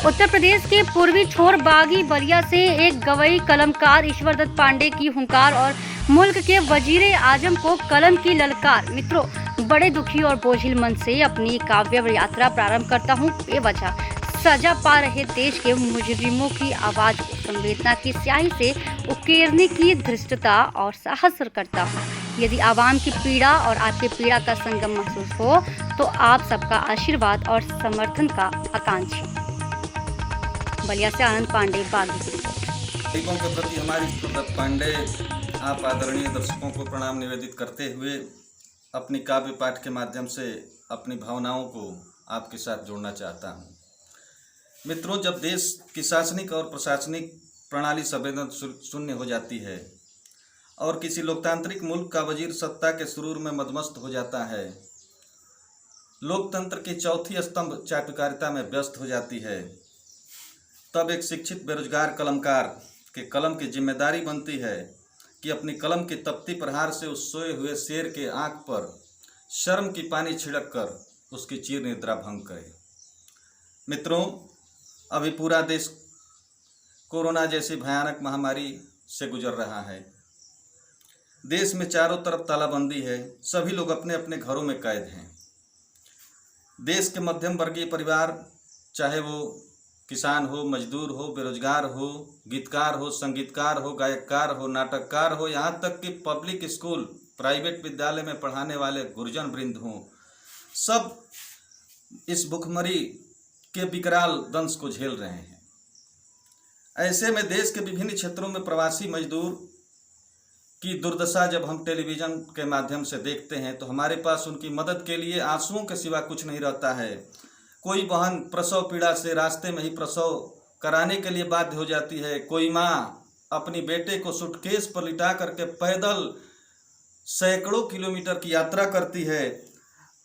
उत्तर प्रदेश के पूर्वी छोर बागी बलिया से एक गवई कलमकार ईश्वर दत्त पांडे की हुंकार और मुल्क के वजीरे आजम को कलम की ललकार। मित्रों, बड़े दुखी और बोझिल मन से अपनी काव्य यात्रा प्रारंभ करता हूँ। बेवजह सजा पा रहे देश के मुजरिमों की आवाज को संवेदना की स्याही से उकेरने की धृष्टता और साहस करता हूँ। यदि आवाम की पीड़ा और आपकी पीड़ा का संगम महसूस हो तो आप सबका आशीर्वाद और समर्थन का आकांक्षी। बलिया से आनंद पांडे, बागी की रिपोर्ट। गरीबों के प्रति हमारी ईश्वर दत्त पांडे आप आदरणीय दर्शकों को प्रणाम निवेदित करते हुए अपनी काव्य पाठ के माध्यम से अपनी भावनाओं को आपके साथ जोड़ना चाहता हूं। मित्रों, जब देश की शासनिक और प्रशासनिक प्रणाली संवेदन शून्य हो जाती है और किसी लोकतांत्रिक मुल्क का वजीर सत्ता के सुरूर में मदमस्त हो जाता है, लोकतंत्र की चौथी स्तंभ चाटुकारिता में व्यस्त हो जाती है, तब एक शिक्षित बेरोजगार कलमकार के कलम की जिम्मेदारी बनती है कि अपनी कलम की तपती प्रहार से उस सोए हुए शेर के आंख पर शर्म की पानी छिड़क कर उसकी चीर निद्रा भंग करे। मित्रों, अभी पूरा देश कोरोना जैसी भयानक महामारी से गुजर रहा है। देश में चारों तरफ तालाबंदी है, सभी लोग अपने अपने घरों में कैद हैं। देश के मध्यम वर्गीय परिवार, चाहे वो किसान हो, मजदूर हो, बेरोजगार हो, गीतकार हो, संगीतकार हो, गायककार हो, नाटककार हो, यहाँ तक कि पब्लिक स्कूल, प्राइवेट विद्यालय में पढ़ाने वाले गुरजन वृंद हों, सब इस भुखमरी के विकराल दंश को झेल रहे हैं। ऐसे में देश के विभिन्न क्षेत्रों में प्रवासी मजदूर की दुर्दशा जब हम टेलीविज़न के माध्यम से देखते हैं तो हमारे पास उनकी मदद के लिए आंसुओं के सिवा कुछ नहीं रहता है। कोई बहन प्रसव पीड़ा से रास्ते में ही प्रसव कराने के लिए बाध्य हो जाती है। कोई माँ अपनी बेटे को सूटकेस पर लिटा करके पैदल सैकड़ों किलोमीटर की यात्रा करती है।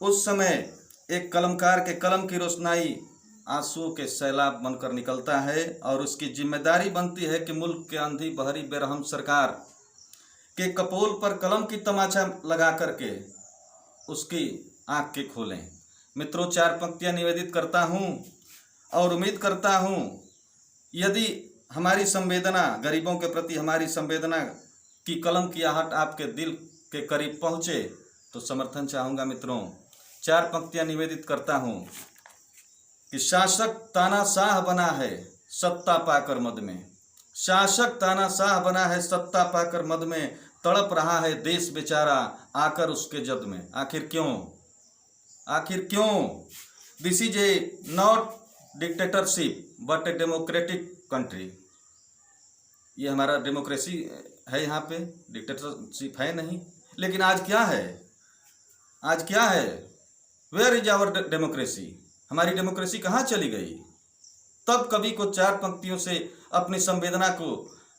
उस समय एक कलमकार के कलम की रोशनाई आंसुओं के सैलाब बनकर निकलता है और उसकी जिम्मेदारी बनती है कि मुल्क के अंधी बहरी बेरहम सरकार के कपोल पर कलम की तमाचा लगा करके उसकी आँख के खोलें। मित्रों, 4 पंक्तियाँ निवेदित करता हूँ और उम्मीद करता हूँ यदि हमारी संवेदना, गरीबों के प्रति हमारी संवेदना की कलम की आहट आपके दिल के करीब पहुँचे तो समर्थन चाहूँगा। मित्रों, 4 पंक्तियाँ निवेदित करता हूँ कि शासक तानाशाह बना है सत्ता पाकर मद में, शासक तानाशाह बना है सत्ता पाकर मद में, तड़प रहा है देश बेचारा आकर उसके जद में। आखिर क्यों? आखिर क्यों? This is a not dictatorship but a democratic country. ये हमारा डेमोक्रेसी है, यहाँ पे डिक्टेटरशिप है नहीं। लेकिन आज क्या है? आज क्या है? Where is our democracy? हमारी डेमोक्रेसी कहाँ चली गई? तब कवि को 4 पंक्तियों से अपनी संवेदना को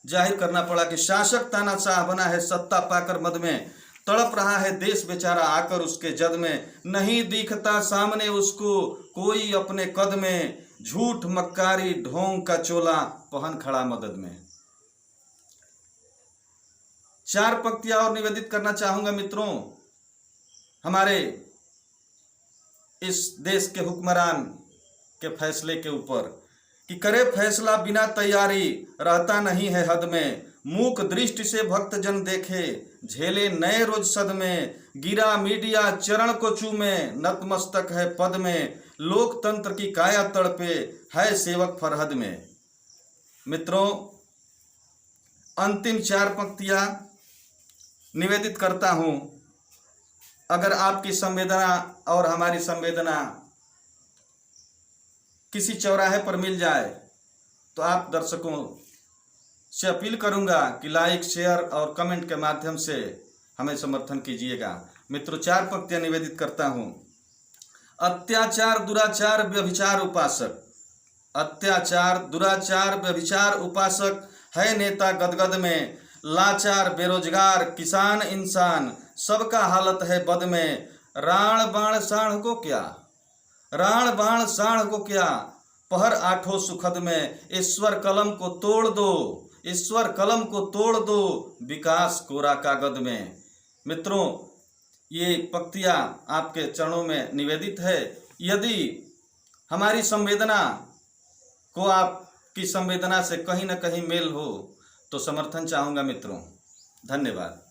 जाहिर करना पड़ा कि शासक तानाशाह बना है सत्ता पाकर मद में, तड़प रहा है देश बेचारा आकर उसके जद में, नहीं दिखता सामने उसको कोई अपने कद में, झूठ मक्कारी ढोंग का चोला पहन खड़ा मदद में। 4 पंक्तियां और निवेदित करना चाहूंगा मित्रों हमारे इस देश के हुक्मरान के फैसले के ऊपर कि करे फैसला बिना तैयारी, रहता नहीं है हद में, मूक दृष्टि से भक्त जन देखे, झेले नए रोज सद में, गिरा मीडिया चरण को चूमे, नतमस्तक है पद में, लोकतंत्र की काया तड़पे, है सेवक फरहद में। मित्रों, अंतिम 4 पंक्तियां निवेदित करता हूं। अगर आपकी संवेदना और हमारी संवेदना किसी चौराहे पर मिल जाए तो आप दर्शकों से अपील करूंगा कि लाइक, शेयर और कमेंट के माध्यम से हमें समर्थन कीजिएगा। मित्रों, 4 पंक्तियां निवेदित करता हूं। अत्याचार दुराचार व्यभिचार उपासक, अत्याचार दुराचार व्यभिचार उपासक है नेता गदगद में, लाचार बेरोजगार किसान इंसान सबका हालत है बद में, राण बाण साढ़ को क्या, राण बाण साढ़ को क्या, पहर आठों सुखद में, ईश्वर कलम को तोड़ दो, ईश्वर कलम को तोड़ दो, विकास कोरा कागज में। मित्रों, ये पंक्तियाँ आपके चरणों में निवेदित है। यदि हमारी संवेदना को आपकी संवेदना से कहीं न कहीं मेल हो तो समर्थन चाहूँगा मित्रों। धन्यवाद।